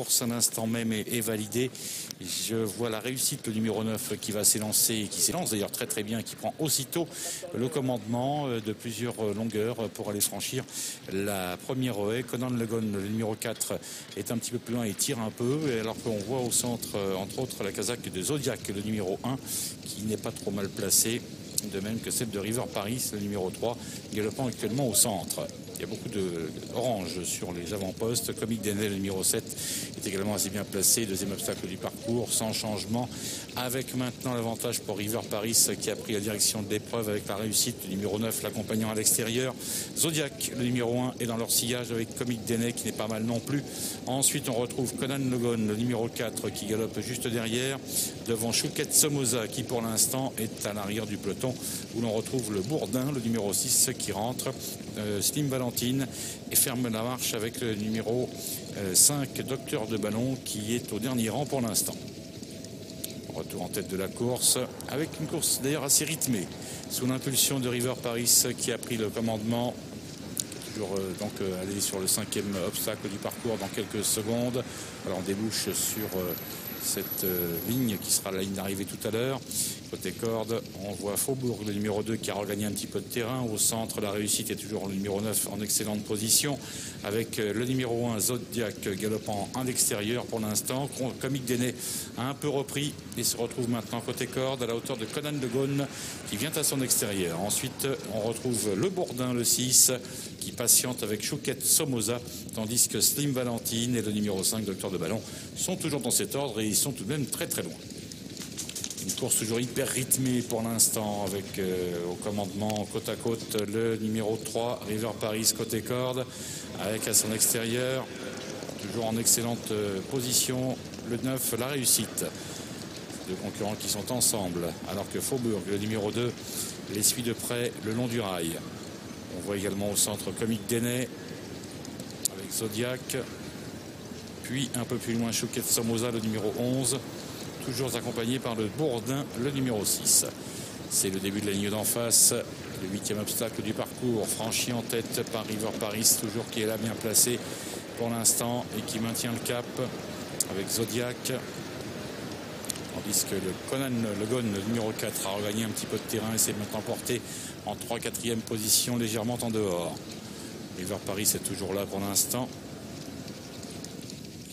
course à l'instant même est validée. Je vois la réussite, le numéro 9 qui va s'élancer et qui s'élance d'ailleurs très très bien, qui prend aussitôt le commandement de plusieurs longueurs pour aller franchir la première haie. Conan Le Gon, le numéro 4, est un petit peu plus loin et tire un peu, alors qu'on voit au centre entre autres la casaque de Zodiac, le numéro 1, qui n'est pas trop mal placé, de même que celle de River Paris, le numéro 3, galopant actuellement au centre. Il y a beaucoup d'orange sur les avant-postes. Comic Denel, le numéro 7, est également assez bien placé. Deuxième obstacle du parcours, sans changement. Avec maintenant l'avantage pour River Paris qui a pris la direction de l'épreuve avec la réussite du numéro 9, l'accompagnant à l'extérieur. Zodiac, le numéro 1, est dans leur sillage avec Comic Denel qui n'est pas mal non plus. Ensuite, on retrouve Conan Le Gon, le numéro 4, qui galope juste derrière. Devant Chouquette Somoza qui pour l'instant est à l'arrière du peloton, où l'on retrouve le Bourdin, le numéro 6, qui rentre. Slim Valentine et ferme la marche avec le numéro 5, Docteur de Ballon, qui est au dernier rang pour l'instant. Retour en tête de la course, avec une course d'ailleurs assez rythmée, sous l'impulsion de River Paris qui a pris le commandement. Toujours aller sur le 5e obstacle du parcours dans quelques secondes. Alors on débouche sur cette ligne qui sera la ligne d'arrivée tout à l'heure. Côté corde, on voit Faubourg, le numéro 2, qui a regagné un petit peu de terrain. Au centre, la réussite est toujours le numéro 9 en excellente position, avec le numéro 1, Zodiac, galopant à l'extérieur pour l'instant. Comic Denel a un peu repris et se retrouve maintenant côté corde à la hauteur de Conan Le Gon, qui vient à son extérieur. Ensuite, on retrouve le Bourdin, le 6, qui patiente avec Chouquette Somoza, tandis que Slim Valentine et le numéro 5, Docteur de Ballon, sont toujours dans cet ordre et ils sont tout de même très très loin. Une course toujours hyper rythmée pour l'instant, avec au commandement côte à côte le numéro 3, River Paris côté corde, avec à son extérieur, toujours en excellente position, le 9, la réussite. Deux concurrents qui sont ensemble, alors que Faubourg, le numéro 2, les suit de près le long du rail. On voit également au centre Comic Denel avec Zodiac, puis un peu plus loin Chouquette Somoza, le numéro 11, toujours accompagné par le Bourdin, le numéro 6. C'est le début de la ligne d'en face, le 8e obstacle du parcours, franchi en tête par River Paris, toujours qui est là bien placé pour l'instant et qui maintient le cap avec Zodiac. Tandis que le Conan Le Gon, le numéro 4, a regagné un petit peu de terrain et s'est maintenant porté en 3-4e position, légèrement en dehors. River Paris est toujours là pour l'instant.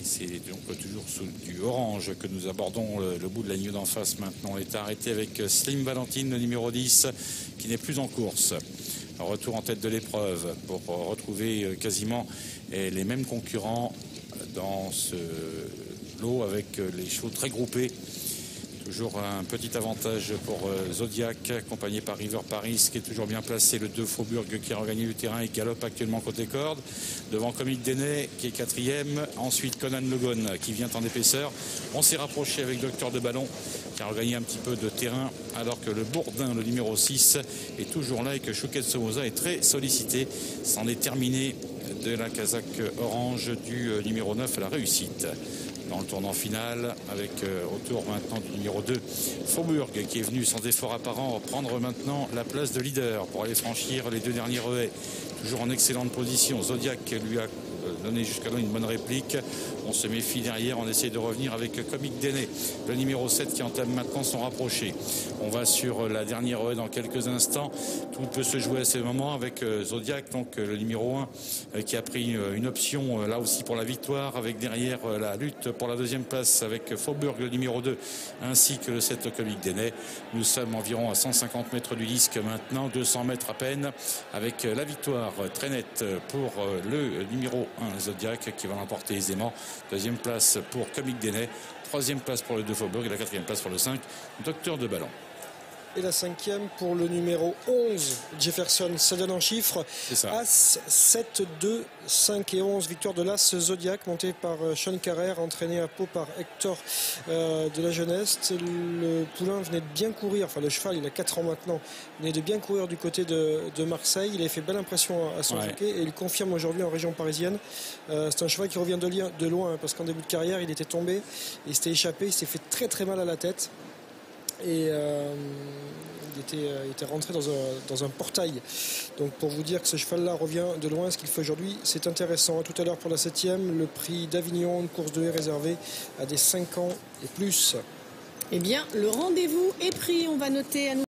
C'est donc toujours sous du orange que nous abordons le bout de la ligne d'en face maintenant. On est arrêté avec Slim Valentine, le numéro 10, qui n'est plus en course. Retour en tête de l'épreuve pour retrouver quasiment les mêmes concurrents dans ce lot avec les chevaux très groupés. Toujours un petit avantage pour Zodiac, accompagné par River Paris, qui est toujours bien placé. Le 2 Faubourg qui a regagné du terrain et galope actuellement côté corde. Devant Comic Denel qui est 4e. Ensuite Conan Le Gon qui vient en épaisseur. On s'est rapproché avec Docteur de Ballon qui a regagné un petit peu de terrain, alors que le Bourdin, le numéro 6, est toujours là et que Chouquette Somoza est très sollicité. C'en est terminé de la casaque orange du numéro 9, la réussite. Dans le tournant final, avec autour maintenant du numéro 2, Faubourg, qui est venu sans effort apparent prendre maintenant la place de leader pour aller franchir les deux derniers haies. Toujours en excellente position. Zodiac lui a donné jusqu'à là une bonne réplique. On se méfie derrière, on essaie de revenir avec Comic Denel, le numéro 7 qui entame maintenant son rapproché. On va sur la dernière haie dans quelques instants. Tout peut se jouer à ce moment avec Zodiac, donc le numéro 1, qui a pris une option là aussi pour la victoire, avec derrière la lutte pour la deuxième place avec Faubourg, le numéro 2, ainsi que le 7 Comic Denel. Nous sommes environ à 150 mètres du disque maintenant, 200 mètres à peine, avec la victoire très nette pour le numéro 1 Zodiac qui va l'emporter aisément. Deuxième place pour Comic Denel, troisième place pour le 2 Faubourg et la quatrième place pour le 5 Docteur de Ballon. Et la 5e pour le numéro 11, Jefferson. Ça donne en chiffres. As, 7, 2, 5 et 11. Victoire de l'As Zodiac, monté par Sean Carrère, entraîné à Pau par Hector de la Jeunesse. Le poulain venait de bien courir, enfin le cheval, il a 4 ans maintenant, venait de bien courir du côté de Marseille. Il a fait belle impression à son jockey et il confirme aujourd'hui en région parisienne. C'est un cheval qui revient de loin, parce qu'en début de carrière, il était tombé, il s'était échappé, il s'est fait très très mal à la tête. et il était rentré dans un portail. Donc pour vous dire que ce cheval-là revient de loin, ce qu'il fait aujourd'hui, c'est intéressant. Tout à l'heure pour la 7e, le prix d'Avignon, une course de haie réservée à des 5 ans et plus. Eh bien, le rendez-vous est pris. On va noter à nous.